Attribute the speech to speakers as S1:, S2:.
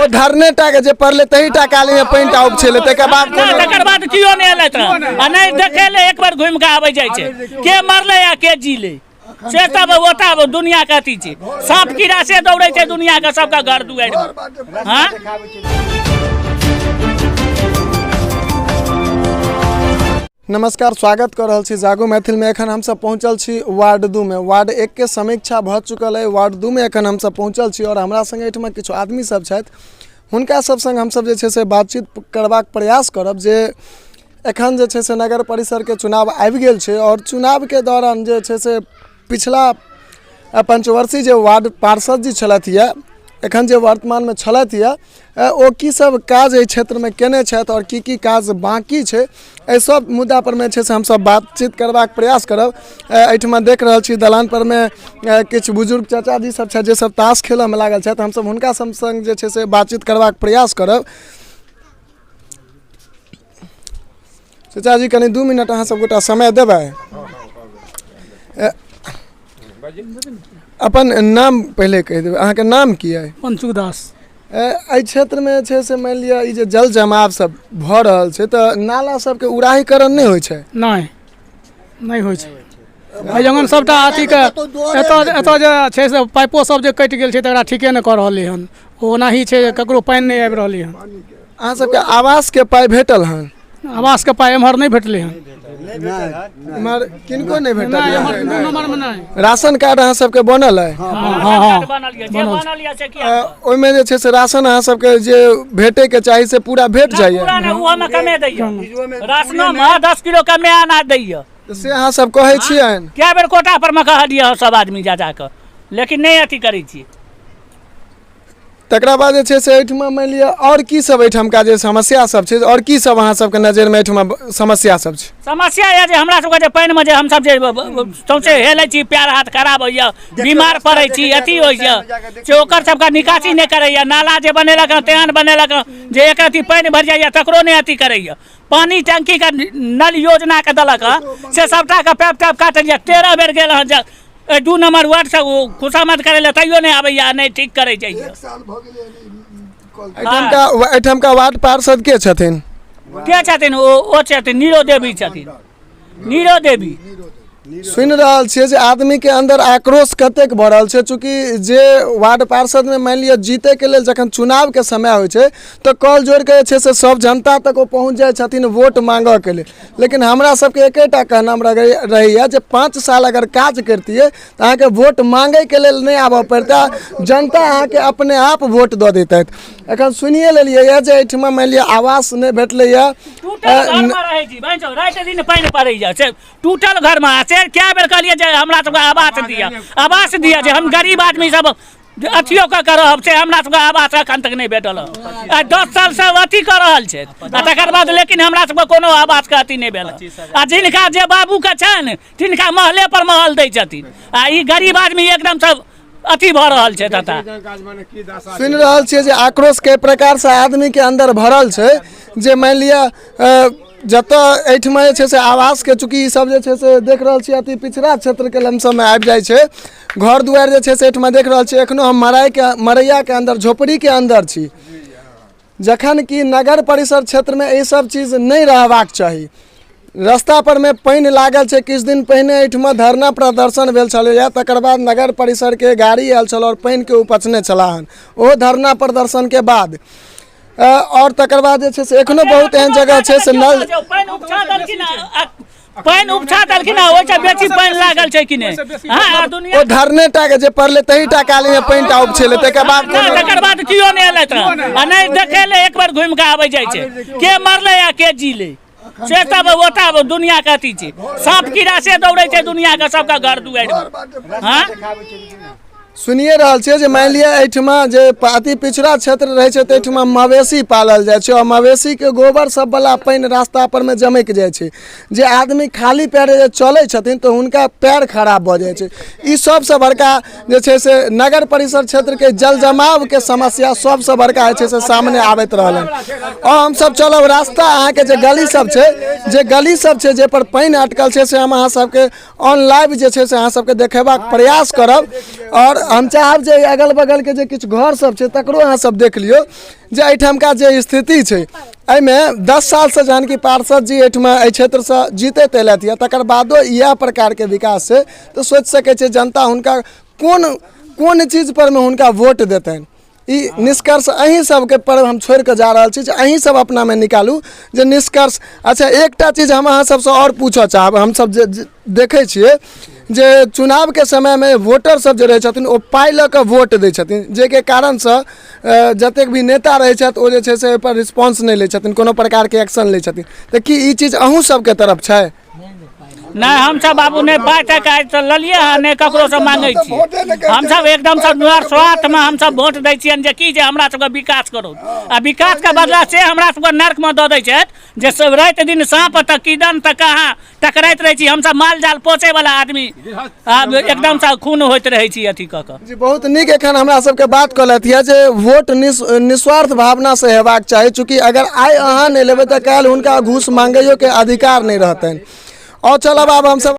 S1: धरने टा के जे पड़ले तही टा काली में पानी टा उपछेले तकर बाद
S2: कियो नहीं एले त आ नहीं देखेले एक बार घूम के आबै जाय छै के मरले या के जीले से तब ओता दुनिया के अथी छै सांप कीड़ा से दौड़ै छै दुनिया के सबका घर दुआरि हां
S1: नमस्कार स्वागत कर रहल छी जागो मैथिल में। एखन हम सब पहुंचल छी वार्ड 2 में। वार्ड 1 के समीक्षा भ चुकल है। वार्ड 2 में एखन हम सब पहुंचल छी और हमरा संगे एठमा किछु आदमी सब छथि हुनका सब संग हम सब जे छै से बातचीत करबाक प्रयास करब जे एखन जे छै से नगर परिषद के चुनाव आबि गेल छै और चुनाव के दौरान जे छै से पिछला पंचवर्षीय जे वार्ड पार्षद जी छलथि है एखन जे वर्तमान में छलथि है ओ की सब काज एहि क्षेत्र में केने छथि और की काज बाकी छै एहि सब मुद्दा पर में छै से हम सब बातचीत करबाक प्रयास करब। एहिठमा देख रहल छी दलान पर में किछु बुजुर्ग चाचा जी सब छै जे सब ताश खेलऽ में लागल छथि। हम सब हुनका संग जे छै से बातचीत करबाक प्रयास करब। चाचा जी कनी 2 मिनट अहाँ सब गोटा समय देबै। अपन नाम पहले कह देबै। अहाँ के नाम की है?
S3: पंचू दास।
S1: एहि क्षेत्र में छै से मान लिया ई जे जल जमाव सब भ रहल छै त नाला सब के उड़ाहीकरण नहीं होइ छै?
S3: नहीं होइ छै। भाई जंगन सबटा अथी के एत जे छै से पाइपो सब जे कटि गेल छै तकरा ठीके नहि क रहलै हन। ओनाही छै ककरो पानि नहीं आबि रहलै हन।
S1: अहाँ सबके आवास के पाइ भेटल हन?
S3: आवास के पाइ एम्हर नहीं भेटलै हन।
S1: इमहर किनको नहीं भेटल
S3: है?
S1: राशन कार्ड अहाँ सबके बनल है? ओहि में जे छै से राशन अहाँ सबके जे भेटे के चाही से पूरा भेट जाइए?
S2: राशनो में 10 किलो कमे अनाज दैय
S1: से अहाँ सब कहै छियनि?
S2: कए बेर कोटा पर में कहलियै सब आदमी जा के लेकिन नहीं अथी करै छी।
S1: तकरा बाद जे छै से एहिठमा मान लिअ और की सब एहिठमका जे समस्या सब छै और की सब अहाँ सबके नजर में एहिठमा समस्या सब छै?
S2: समस्या ये जे हमरा सबके जे पानि में जे हम सब जे सौंसे हेलै छी पैर हाथ खराब होइए बीमार पड़ै छी अथी होइए से ओकर सबके निकासी नहीं करैए। नाला जे बनेलक तेहन बनेलक जे एक रत्ती पानि भरि जाइए तकरो नहीं अथी करैए। पानी टंकी के नल योजना के देलक से सबटा के पैप टैप काटलिए 13 बेर गेल हन 2 नंबर वार्ड से खुशामद करे ले तैयो नहीं आबैया नहीं ठीक करे चाहिए।
S1: एहिठमका वार्ड पार्षद के छथिन?
S2: के छथिन? ओ छथिन नीरो देवी छथिन। नीरो देवी
S1: सुनि रहल छियै जे आदमी के अंदर आक्रोश कतेक बढ़ल छै चूँकि जे वार्ड पार्षद में मान लिअ जीते के लेल जखन चुनाव के समय होइ छै तो कल जोड़ के जे छै से सब जनता तक ओ पहुँच जाइ छथिन वोट मांगऽ के लेल। लेकिन हमरा सबके एकेटा कहना रहैया जे 5 साल अगर काज करतियै तो अहाँके वोट मांगे के लेल नहीं आबऽ पड़ता, जनता अहाँके अपने आप वोट दऽ देतथि। एखन सुनिए लेलियै जे एहिठमा मान लिअ आवास नहीं भेटलैया।
S2: टूटल घर में क्या बेर कहलिए जे हमरा सबके आवास दिया जे हम गरीब आदमी सब अथियो कर रहब से हमरा सबके आवास अखन तक नहीं भेटल। 10 साल से अथी कर रहल छै तकर बाद लेकिन हमरा सबके कोनो आवास के अथी नहीं भेल। आ जिनका जे बाबू के छनि तिनका महले पर महल दै छथिन आ ई गरीब आदमी एकदम सब अथी भ रहल छै।
S1: सुनि रहल छियै जे आक्रोश के प्रकार से आदमी के अंदर भरल छै जे मान लिअ जतऽ एहिठमा जे छै से आवास के चूँकि ई सब जे छै से देख रहल छी अति पिछड़ा क्षेत्र के लमसम में आबि जाइ छै। घर दुआरि जे छै से एहिठमा देख रहल छी एखनो हम मरैया के अंदर झोपड़ी के अंदर छी जखन कि नगर परिषद क्षेत्र में ये सब चीज नहीं रहबाक चाही। रास्ता पर में पानि लागल छै। किछु दिन पहिने एहिठमा धरना प्रदर्शन भेल छलैया तकर बाद नगर परिषद के गाड़ी आयल छल और पानि के उपचने छला हन ओ धरना प्रदर्शन के बाद और तकर बाद जे छै से एखनो बहुत एहन जगह छै से नल
S2: पानि उपछा देलखिन ओइ से बेसी पानि लागल छै कि नहीं। हां दुनिया
S1: ओ धरने टा के जे पड़ले तही टा काली में पानि टा उपछेले तकर बाद
S2: कियो नहीं एलै त आ नहीं देखेले एक बार घूम के आबै जाय छै के मरले या के जीले से तब ओता दुनिया के अथी छै सांप कीड़ा से दौड़ै छै दुनिया के सबका घर दुआरि हां
S1: सुनिए रहल छियै जे मान लिअ एहिठमा जे अति पिछड़ा क्षेत्र रहै छै एहिठमा मवेशी पालल जाइ छै और मवेशी के गोबर सब वाला पानि रास्ता पर में जमैक जाइ छै जे आदमी खाली पैर जे चलै छथिन तो हुनका पैर खराब भऽ जाइ छै। ई सबसे बड़का जे छै से नगर परिषद क्षेत्र के जल जमाव के समस्या सबसे बड़का जे छै से सामने आबैत रहल और हम सब चलब रास्ता अहाँ के जे गली सब छै जे पर पानि अटकल छै से हम अहाँ सबके ऑन लाइव जे छै से अहाँ सबके देखेबाक प्रयास करब और हम चाहब जे अगल बगल के जे किछु घर सब छै तकरो अहाँ सब देख लियौ जे एहिठामका जे स्थिति छै एहिमे 10 साल से जहन कि पार्षद जी एहिठमा एहि क्षेत्र से जीतैत एलथि तकर बादो इएह प्रकार के विकास छै तो सोचि सकै छै जनता हुनका कोन चीज पर में हुनका वोट देतनि। ई निष्कर्ष अहीं सबके पर हम छोड़ के जा रहल छी जे अहीं सब अपना में निकालू जे निष्कर्ष। अच्छा एकटा चीज हम अहाँ सबसे और पूछऽ चाहब, हम सब जे देखै छियै जे चुनाव के समय में वोटर सब जे रहै छथिन ओ पाइ लऽ कऽ वोट दै छथिन, जे के कारण से जतेक भी नेता रहै छथि ओ जे छै से एहिपर रिस्पॉन्स नहि लै छथिन, कोनो प्रकार के एक्शन लै छथिन। तऽ की ई चीज अहूँ सबके तरफ छै?
S2: नहीं हम सब बाबू ने पाई टका तो ललिए हाँ ने ककरो से मांगे छी। हम सब एकदम सब स्वार्थ में हम सब वोट दै छियन जे की जे हमरा सबके विकास करू आ विकास के बदला से हमरा सबके नर्क में दऽ दै छथि जे सब रात दिन सांप तक किदन तक कहाँ टकराइत रहे छी। हम सब माल जाल पोसे वाला आदमी एकदम से खून होइत रहे छी अथी क के।
S1: जी बहुत नीक एखन हमरा सबके बात कहलथि है जे वोट निस्वार्थ भावना से हेबाक चाही, चूँकि अगर आइ अहाँ नहीं लेबै तऽ काल्हि हुनका घूस मांगैयो के अधिकार नहीं रहतनि। और चलब आब हम सब